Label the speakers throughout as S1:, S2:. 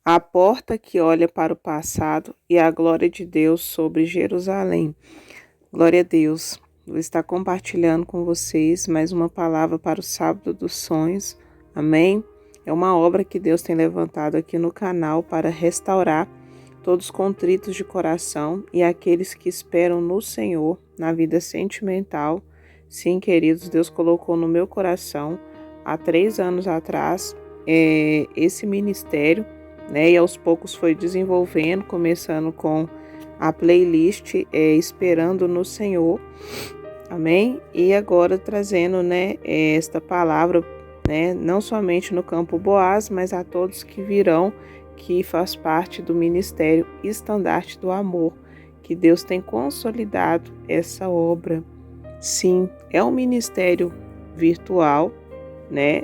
S1: A porta que olha para o passado e a glória de Deus sobre Jerusalém. Glória a Deus. Vou estar compartilhando com vocês mais uma palavra para o Sábado dos Sonhos. Amém? É uma obra que Deus tem levantado aqui no canal para restaurar todos os contritos de coração e aqueles que esperam no Senhor na vida sentimental. Sim, queridos, Deus colocou no meu coração há 3 anos atrás esse ministério, né? E aos poucos foi desenvolvendo, começando com a playlist Esperando no Senhor, amém? E agora trazendo, né, esta palavra, né, não somente no campo Boaz, mas a todos que virão, que faz parte do ministério Estandarte do Amor, que Deus tem consolidado essa obra. Sim, é um ministério virtual, né?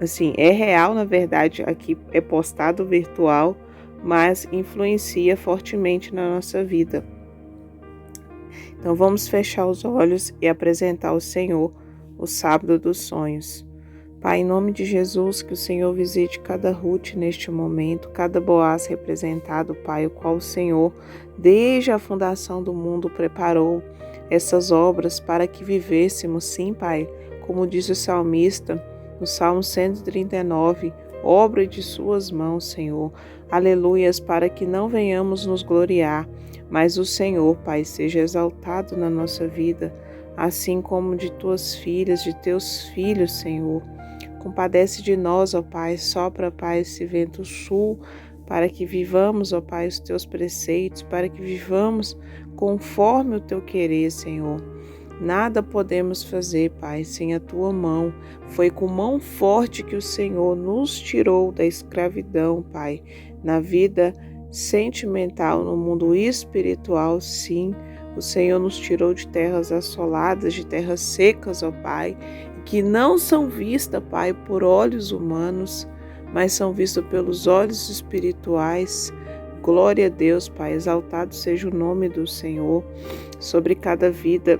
S1: Assim, é real, na verdade, aqui é postado virtual, mas influencia fortemente na nossa vida. Então vamos fechar os olhos e apresentar ao Senhor o Sábado dos Sonhos. Pai, em nome de Jesus, que o Senhor visite cada Ruth neste momento, cada Boaz representado, Pai, o qual o Senhor, desde a fundação do mundo, preparou essas obras para que vivêssemos, sim, Pai, como diz o salmista, no Salmo 139, obra de suas mãos, Senhor. Aleluias, para que não venhamos nos gloriar, mas o Senhor, Pai, seja exaltado na nossa vida, assim como de tuas filhas, de teus filhos, Senhor. Compadece de nós, ó Pai, sopra, Pai, esse vento sul, para que vivamos, ó Pai, os teus preceitos, para que vivamos conforme o teu querer, Senhor. Nada podemos fazer, Pai, sem a tua mão. Foi com mão forte que o Senhor nos tirou da escravidão, Pai, na vida sentimental, no mundo espiritual, sim. O Senhor nos tirou de terras assoladas, de terras secas, ó Pai, que não são vistas, Pai, por olhos humanos, mas são vistas pelos olhos espirituais. Glória a Deus, Pai, exaltado seja o nome do Senhor sobre cada vida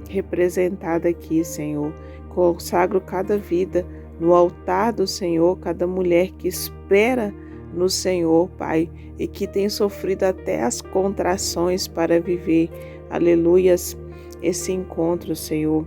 S1: representada aqui, Senhor. Consagro cada vida no altar do Senhor, cada mulher que espera no Senhor, Pai, e que tem sofrido até as contrações para viver, aleluias, esse encontro, Senhor.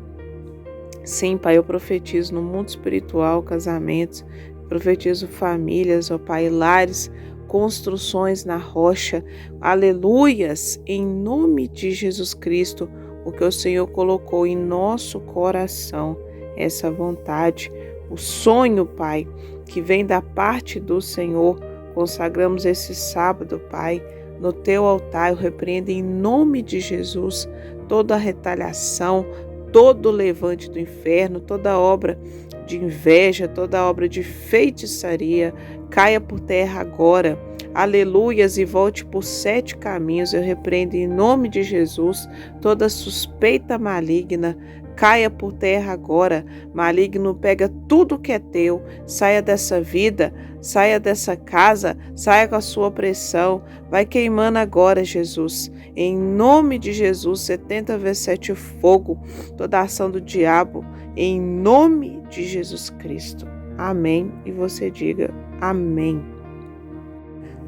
S1: Sim, Pai, eu profetizo no mundo espiritual, casamentos, profetizo famílias, ó Pai, lares, construções na rocha, aleluias, em nome de Jesus Cristo, o que o Senhor colocou em nosso coração, essa vontade, o sonho, Pai, que vem da parte do Senhor. Consagramos esse sábado, Pai, no teu altar. Eu repreendo em nome de Jesus toda a retaliação, todo levante do inferno, toda obra de inveja, toda obra de feitiçaria, caia por terra agora. Aleluias, e volte por 7 caminhos. Eu repreendo em nome de Jesus toda suspeita maligna, caia por terra agora. Maligno, pega tudo que é teu, saia dessa vida, saia dessa casa, saia com a sua opressão, vai queimando agora, Jesus. Em nome de Jesus, 70 vezes 7 fogo, toda a ação do diabo, em nome de Jesus Cristo. Amém. E você diga amém.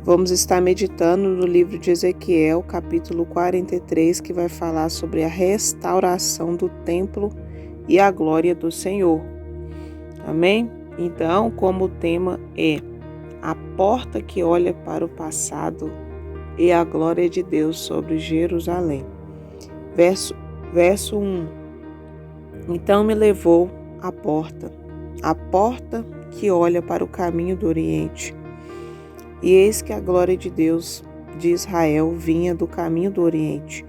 S1: Vamos estar meditando no livro de Ezequiel, capítulo 43, que vai falar sobre a restauração do templo e a glória do Senhor. Amém? Então, como o tema é a porta que olha para o passado e a glória de Deus sobre Jerusalém. Verso 1. Então me levou à porta, a porta que olha para o caminho do Oriente. E eis que a glória de Deus de Israel vinha do caminho do Oriente,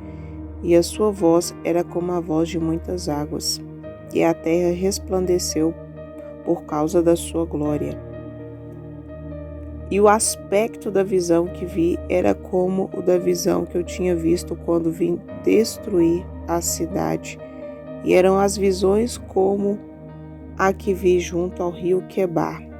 S1: e a sua voz era como a voz de muitas águas, e a terra resplandeceu por causa da sua glória. E o aspecto da visão que vi era como o da visão que eu tinha visto quando vim destruir a cidade, e eram as visões como a que vi junto ao rio Quebar.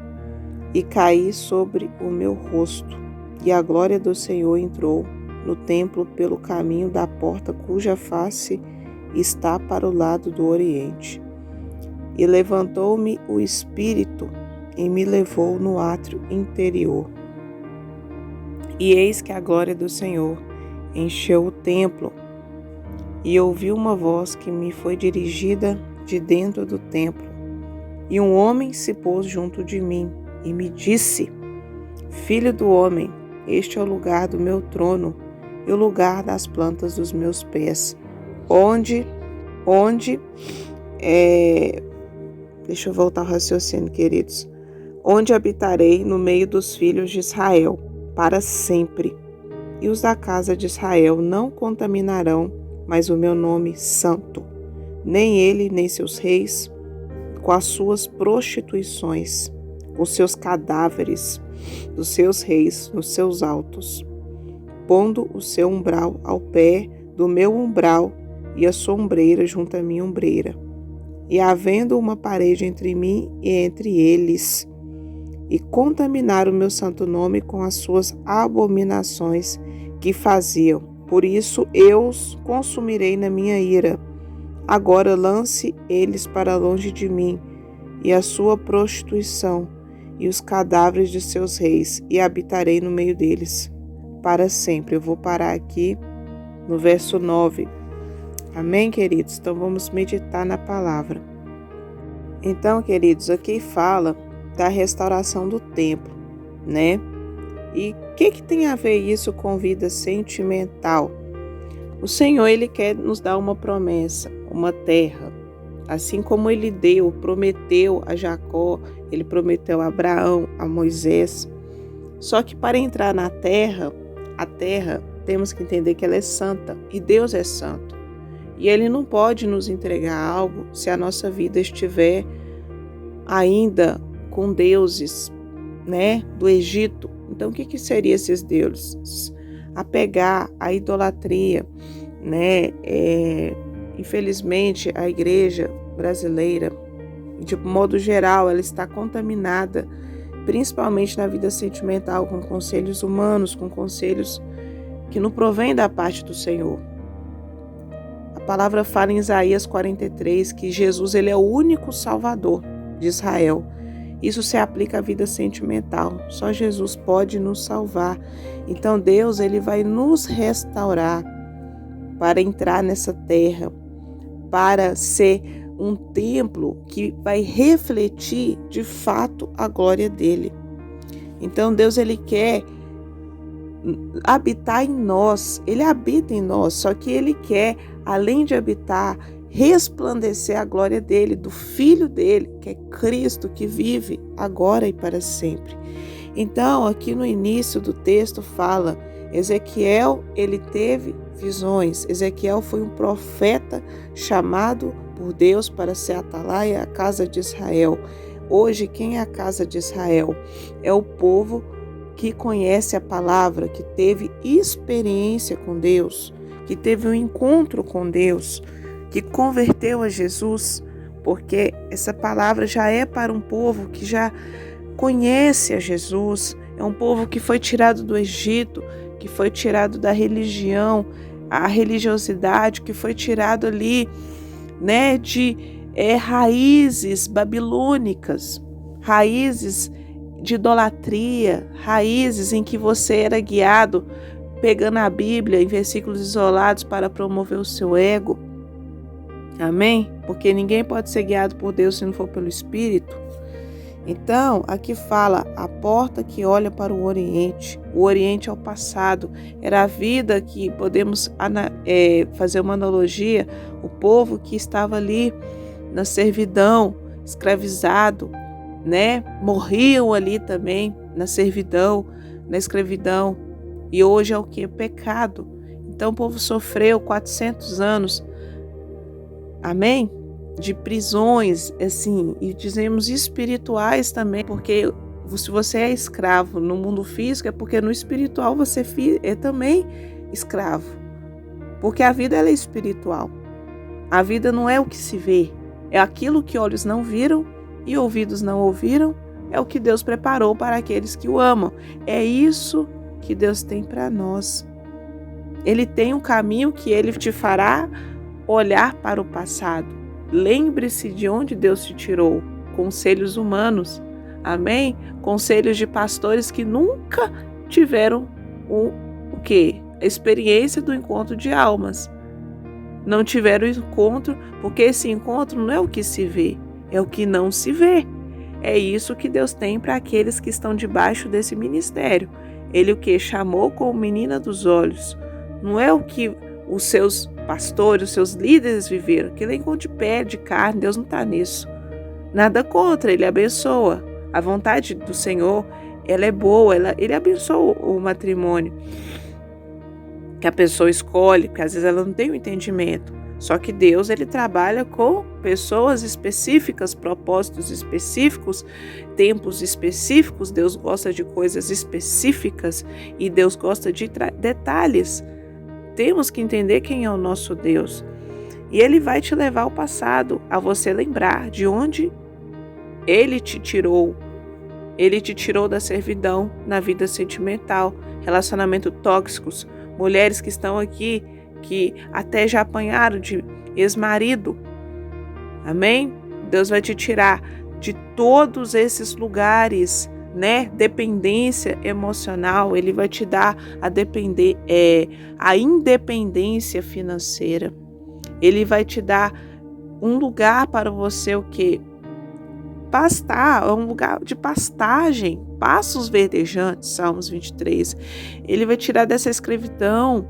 S1: E caí sobre o meu rosto, e a glória do Senhor entrou no templo pelo caminho da porta cuja face está para o lado do Oriente. E levantou-me o Espírito e me levou no átrio interior. E eis que a glória do Senhor encheu o templo, e ouvi uma voz que me foi dirigida de dentro do templo. E um homem se pôs junto de mim e me disse: Filho do homem, este é o lugar do meu trono e o lugar das plantas dos meus pés, onde deixa eu voltar ao raciocínio, queridos, onde habitarei no meio dos filhos de Israel para sempre. E os da casa de Israel não contaminarão mais o meu nome santo, nem ele, nem seus reis, com as suas prostituições, com seus cadáveres dos seus reis nos seus altos, pondo o seu umbral ao pé do meu umbral e a sua ombreira junto à minha ombreira, e havendo uma parede entre mim e entre eles, e contaminar o meu santo nome com as suas abominações que faziam. Por isso eu os consumirei na minha ira. Agora lance eles para longe de mim, e a sua prostituição, e os cadáveres de seus reis, e habitarei no meio deles para sempre. Eu vou parar aqui no verso 9. Amém, queridos? Então vamos meditar na palavra. Então, queridos, aqui fala da restauração do templo, né? E o que tem a ver isso com vida sentimental? O Senhor, Ele quer nos dar uma promessa, uma terra. Assim como Ele prometeu a Jacó, Ele prometeu a Abraão, a Moisés. Só que para entrar na terra, a terra, temos que entender que ela é santa e Deus é santo. E Ele não pode nos entregar algo se a nossa vida estiver ainda com deuses, né, do Egito. Então, o que seriam esses deuses? Apegar a idolatria, né? Infelizmente, a igreja brasileira, de modo geral, ela está contaminada, principalmente na vida sentimental, com conselhos humanos, com conselhos que não provêm da parte do Senhor. A palavra fala em Isaías 43 que Jesus, ele é o único Salvador de Israel. Isso se aplica à vida sentimental. Só Jesus pode nos salvar. Então Deus, ele vai nos restaurar para entrar nessa terra, para ser um templo que vai refletir de fato a glória dele. Então Deus, ele quer habitar em nós. Ele habita em nós, só que ele quer, além de habitar, resplandecer a glória dele, do Filho dele, que é Cristo, que vive agora e para sempre. Então, aqui no início do texto fala, Ezequiel, ele teve visões. Ezequiel foi um profeta chamado por Deus para ser atalaia à casa de Israel. Hoje, quem é a casa de Israel? É o povo que conhece a palavra, que teve experiência com Deus, que teve um encontro com Deus, que converteu a Jesus, porque essa palavra já é para um povo que já conhece a Jesus, é um povo que foi tirado do Egito, que foi tirado da religião, a religiosidade, que foi tirado ali, né, de raízes babilônicas, raízes de idolatria, raízes em que você era guiado pegando a Bíblia em versículos isolados para promover o seu ego. Amém? Porque ninguém pode ser guiado por Deus se não for pelo Espírito. Então, aqui fala a porta que olha para o Oriente. O Oriente é o passado. Era a vida que podemos fazer uma analogia. O povo que estava ali na servidão, escravizado, né? Morriam ali também na servidão, na escravidão. E hoje é o que? Pecado. Então, o povo sofreu 400 anos. Amém? De prisões, assim, e dizemos espirituais também, porque se você é escravo no mundo físico, é porque no espiritual você é também escravo. Porque a vida, ela é espiritual. A vida não é o que se vê, é aquilo que olhos não viram e ouvidos não ouviram, é o que Deus preparou para aqueles que o amam. É isso que Deus tem para nós. Ele tem um caminho que ele te fará olhar para o passado. Lembre-se de onde Deus te tirou. Conselhos humanos. Amém? Conselhos de pastores que nunca tiveram o quê? A experiência do encontro de almas. Não tiveram encontro, porque esse encontro não é o que se vê, é o que não se vê. É isso que Deus tem para aqueles que estão debaixo desse ministério. Ele o que? Chamou como menina dos olhos. Não é o que os seus pastores, os seus líderes viveram. Aquilo é encontro de pé, de carne, Deus não está nisso. Nada contra, Ele abençoa. A vontade do Senhor, ela é boa, Ele abençoa o matrimônio que a pessoa escolhe, porque às vezes ela não tem o entendimento. Só que Deus, Ele trabalha com pessoas específicas, propósitos específicos, tempos específicos. Deus gosta de coisas específicas e Deus gosta de detalhes. Temos que entender quem é o nosso Deus. E Ele vai te levar ao passado, a você lembrar de onde Ele te tirou. Ele te tirou da servidão na vida sentimental, relacionamentos tóxicos, mulheres que estão aqui, que até já apanharam de ex-marido. Amém? Deus vai te tirar de todos esses lugares, né? Dependência emocional. Ele vai te dar a independência financeira. Ele vai te dar um lugar para você o quê? Pastar, um lugar de pastagem, passos verdejantes, Salmos 23. Ele vai tirar dessa escravidão,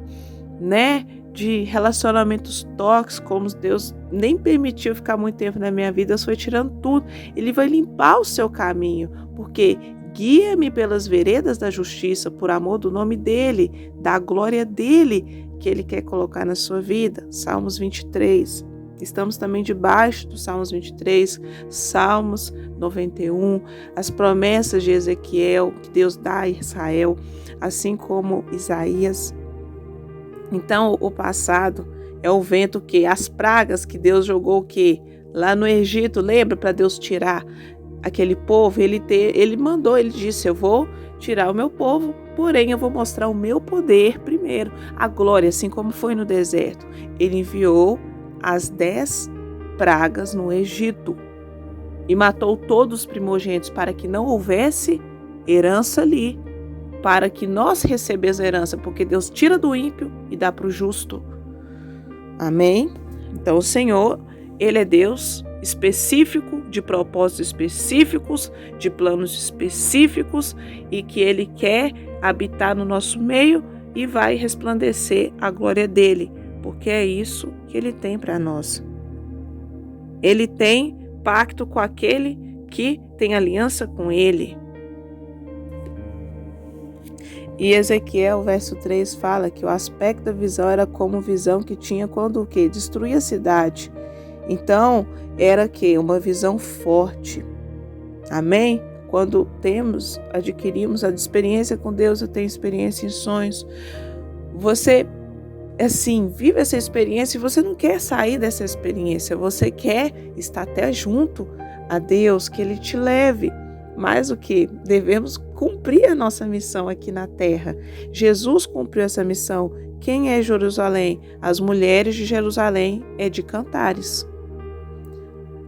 S1: né, de relacionamentos tóxicos, como Deus nem permitiu ficar muito tempo na minha vida, Deus foi tirando tudo. Ele vai limpar o seu caminho, porque guia-me pelas veredas da justiça, por amor do nome dEle, da glória dEle, que Ele quer colocar na sua vida. Salmos 23. Estamos também debaixo do Salmos 23, Salmos 91, as promessas de Ezequiel, que Deus dá a Israel, assim como Isaías. Então, o passado é o vento que as pragas que Deus jogou que lá no Egito, lembra, para Deus tirar aquele povo, ele mandou, ele disse: eu vou tirar o meu povo, porém eu vou mostrar o meu poder primeiro, a glória, assim como foi no deserto. Ele enviou as 10 pragas no Egito e matou todos os primogênitos para que não houvesse herança ali, para que nós recebêssemos a herança, porque Deus tira do ímpio e dá para o justo. Amém? Então o Senhor, Ele é Deus específico, de propósitos específicos, de planos específicos, e que Ele quer habitar no nosso meio e vai resplandecer a glória dEle, porque é isso que Ele tem para nós. Ele tem pacto com aquele que tem aliança com Ele. E Ezequiel, verso 3, fala que o aspecto da visão era como visão que tinha quando o quê? Destruía a cidade. Então, era que uma visão forte. Amém? Quando adquirimos a experiência com Deus, eu tenho experiência em sonhos. Você, assim, vive essa experiência e você não quer sair dessa experiência. Você quer estar até junto a Deus, que Ele te leve. Mas o que? Devemos cumprir a nossa missão aqui na terra. Jesus cumpriu essa missão. Quem é Jerusalém? As mulheres de Jerusalém é de Cantares.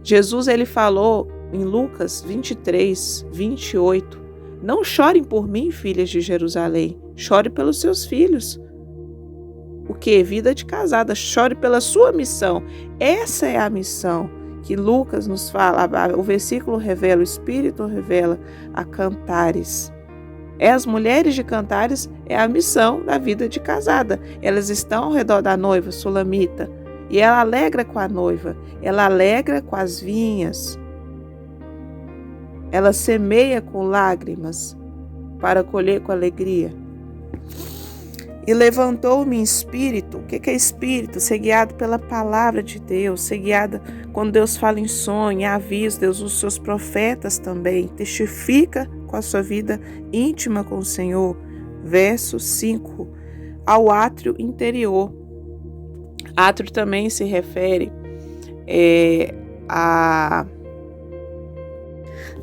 S1: Jesus, ele falou em Lucas 23, 28, não chorem por mim, filhas de Jerusalém, chore pelos seus filhos. O que? Vida de casada, chore pela sua missão. Essa é a missão que Lucas nos fala, o versículo revela, o Espírito revela a Cantares. As mulheres de Cantares é a missão da vida de casada. Elas estão ao redor da noiva sulamita e ela alegra com a noiva, ela alegra com as vinhas, ela semeia com lágrimas para colher com alegria. E levantou-me em espírito. O que é espírito? Ser guiado pela palavra de Deus, ser guiado quando Deus fala em sonho, em aviso. Deus usa os seus profetas também, testifica com a sua vida íntima com o Senhor. Verso 5, ao átrio interior. Átrio também se refere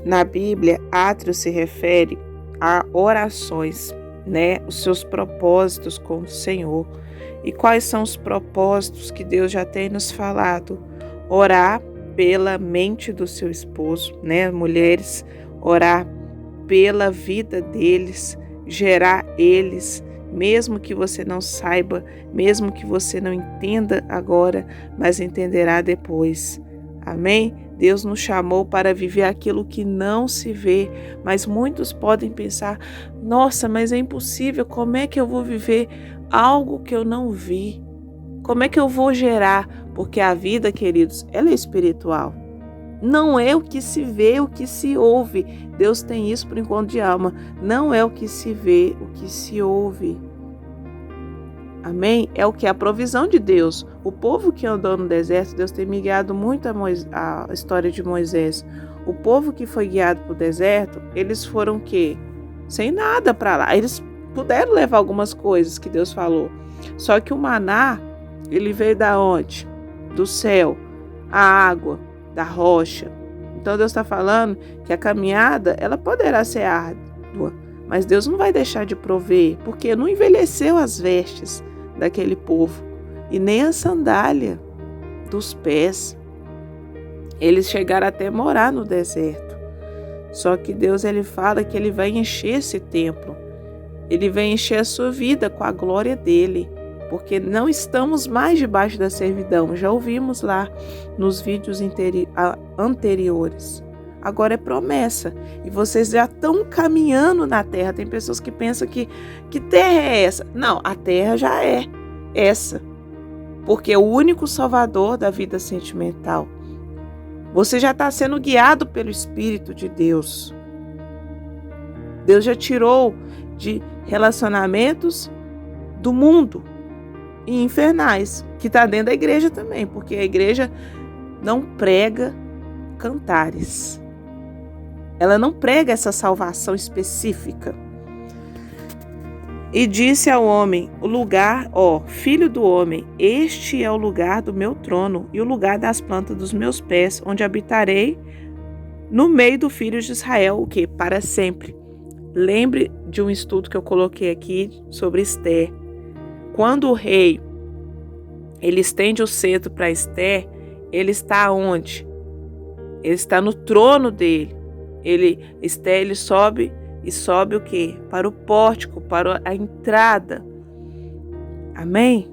S1: na Bíblia, átrio se refere a orações, né? Os seus propósitos com o Senhor. E quais são os propósitos que Deus já tem nos falado? Orar pela mente do seu esposo, né? Mulheres, orar pela vida deles, gerar eles mesmo que você não saiba, mesmo que você não entenda agora, mas entenderá depois. Amém? Deus nos chamou para viver aquilo que não se vê, mas muitos podem pensar: nossa, mas é impossível, como é que eu vou viver algo que eu não vi? Como é que eu vou gerar? Porque a vida, queridos, ela é espiritual. Não é o que se vê, o que se ouve. Deus tem isso para o encontro de alma. Não é o que se vê, o que se ouve. Amém? É o que? A provisão de Deus. O povo que andou no deserto, Deus tem me guiado muito a história de Moisés. O povo que foi guiado para o deserto, eles foram o quê? Sem nada para lá. Eles puderam levar algumas coisas que Deus falou. Só que o maná, ele veio da onde? Do céu. A água, da rocha. Então Deus está falando que a caminhada, ela poderá ser árdua, mas Deus não vai deixar de prover, porque não envelheceu as vestes daquele povo e nem a sandália dos pés. Eles chegaram até morar no deserto. Só que Deus, ele fala que ele vai encher esse templo. Ele vai encher a sua vida com a glória dele, porque não estamos mais debaixo da servidão. Já ouvimos lá nos vídeos anteriores. Agora é promessa. E vocês já estão caminhando na terra. Tem pessoas que pensam que terra é essa? Não, a terra já é essa. Porque é o único salvador da vida sentimental. Você já está sendo guiado pelo Espírito de Deus. Deus já tirou de relacionamentos do mundo e infernais, que está dentro da igreja também, porque a igreja não prega cantares. Ela não prega essa salvação específica. E disse ao homem: o lugar, filho do homem, este é o lugar do meu trono e o lugar das plantas dos meus pés, onde habitarei no meio do filho de Israel, o quê? Para sempre. Lembre de um estudo que eu coloquei aqui sobre Esther. Quando o rei, ele estende o cetro para Esther, ele está onde? Ele está no trono dele. Esther, ele sobe o quê? Para o pórtico, para a entrada. Amém?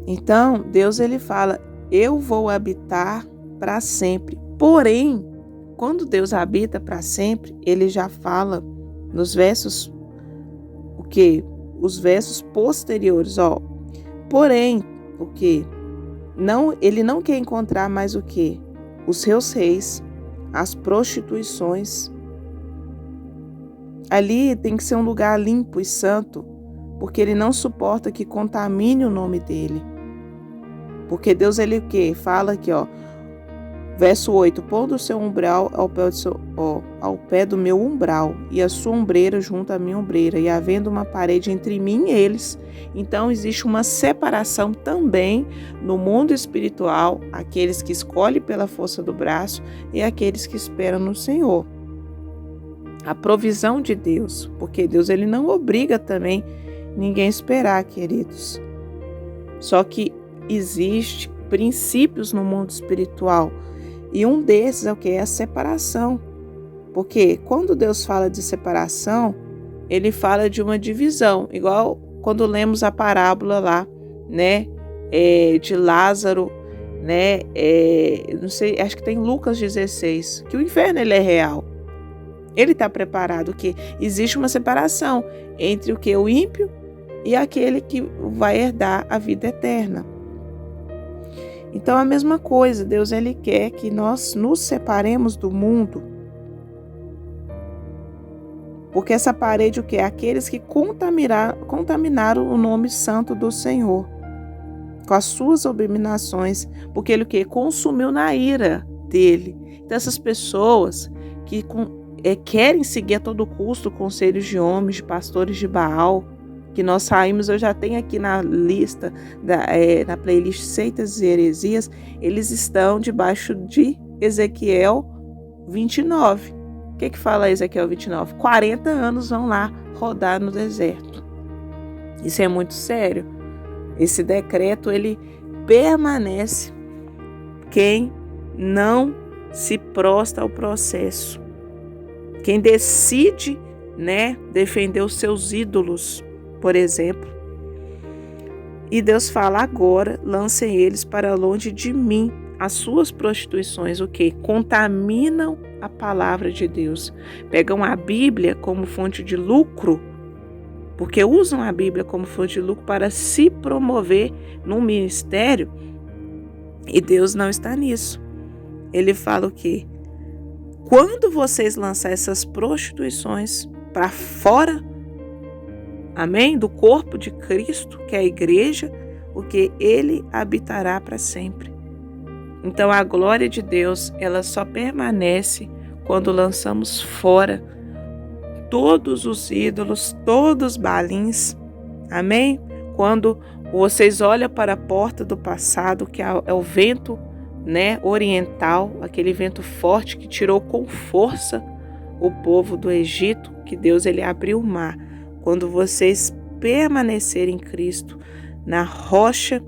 S1: Então, Deus, ele fala: eu vou habitar para sempre. Porém, quando Deus habita para sempre, ele já fala nos versos, o quê? Os versos posteriores, Porém, o quê? Ele não quer encontrar mais o quê? Os seus reis, as prostituições. Ali tem que ser um lugar limpo e santo, porque ele não suporta que contamine o nome dele. Porque Deus, ele o quê? Fala aqui, verso 8, pondo o seu umbral ao pé do meu umbral, e a sua ombreira junto à minha ombreira, e havendo uma parede entre mim e eles. Então existe uma separação também no mundo espiritual, aqueles que escolhem pela força do braço e aqueles que esperam no Senhor. A provisão de Deus, porque Deus, ele não obriga também ninguém a esperar, queridos. Só que existe princípios no mundo espiritual. E um desses é o que? É a separação. Porque quando Deus fala de separação, ele fala de uma divisão. Igual quando lemos a parábola lá, né? De Lázaro, né? Não sei, acho que tem Lucas 16, que o inferno, ele é real. Ele está preparado, que existe uma separação entre o que? O ímpio e aquele que vai herdar a vida eterna. Então, a mesma coisa, Deus, ele quer que nós nos separemos do mundo. Porque essa parede, o que? Aqueles que contaminaram o nome santo do Senhor, com as suas abominações, porque ele o que? Consumiu na ira dele. Então, essas pessoas que querem seguir a todo custo conselhos de homens, de pastores de Baal, que nós saímos, eu já tenho aqui na lista, na playlist Seitas e Heresias, eles estão debaixo de Ezequiel 29. O que fala Ezequiel 29? 40 anos vão lá rodar no deserto. Isso é muito sério. Esse decreto, ele permanece quem não se prostra ao processo. Quem decide, defender os seus ídolos, por exemplo. E Deus fala: agora lancem eles para longe de mim. As suas prostituições, o que? Contaminam a palavra de Deus. Pegam a Bíblia como fonte de lucro, porque usam a Bíblia como fonte de lucro para se promover num ministério, e Deus não está nisso. Ele fala o quê? Quando vocês lançarem essas prostituições para fora, amém? Do corpo de Cristo, que é a igreja, o que? Ele habitará para sempre. Então a glória de Deus, ela só permanece quando lançamos fora todos os ídolos, todos os balins, amém? Quando vocês olham para a porta do passado, que é o vento, né, oriental, aquele vento forte que tirou com força o povo do Egito, que Deus ele abriu o mar. Quando vocês permanecerem em Cristo, na rocha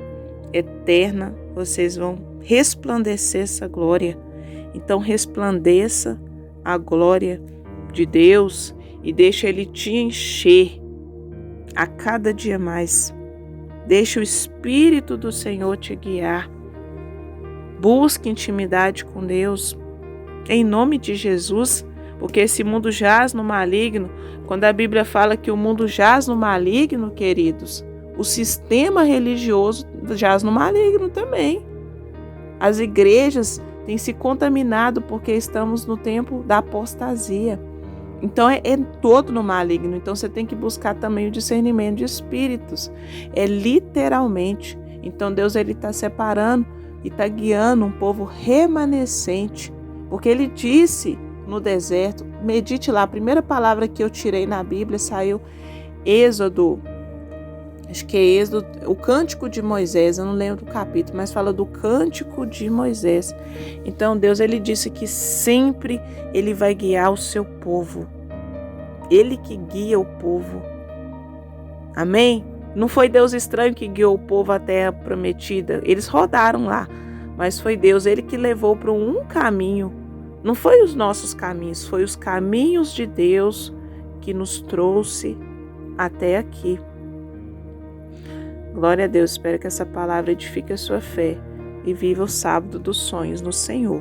S1: eterna, vocês vão resplandecer essa glória. Então resplandeça a glória de Deus e deixa Ele te encher a cada dia mais. Deixa o Espírito do Senhor te guiar. Busque intimidade com Deus, em nome de Jesus, porque esse mundo jaz no maligno. Quando a Bíblia fala que o mundo jaz no maligno, queridos, o sistema religioso jaz no maligno também. As igrejas têm se contaminado porque estamos no tempo da apostasia. Então é todo no maligno. Então você tem que buscar também o discernimento de espíritos. É literalmente. Então Deus ele está separando e está guiando um povo remanescente. Porque ele disse no deserto, medite lá, a primeira palavra que eu tirei na Bíblia saiu Êxodo. Acho que é Êxodo, o Cântico de Moisés, eu não lembro do capítulo, mas fala do Cântico de Moisés. Então Deus ele disse que sempre ele vai guiar o seu povo. Ele que guia o povo. Amém? Não foi Deus estranho que guiou o povo à terra prometida. Eles rodaram lá, mas foi Deus, ele que levou para um caminho. Não foi os nossos caminhos, foi os caminhos de Deus que nos trouxe até aqui. Glória a Deus, espero que essa palavra edifique a sua fé e viva o sábado dos sonhos no Senhor.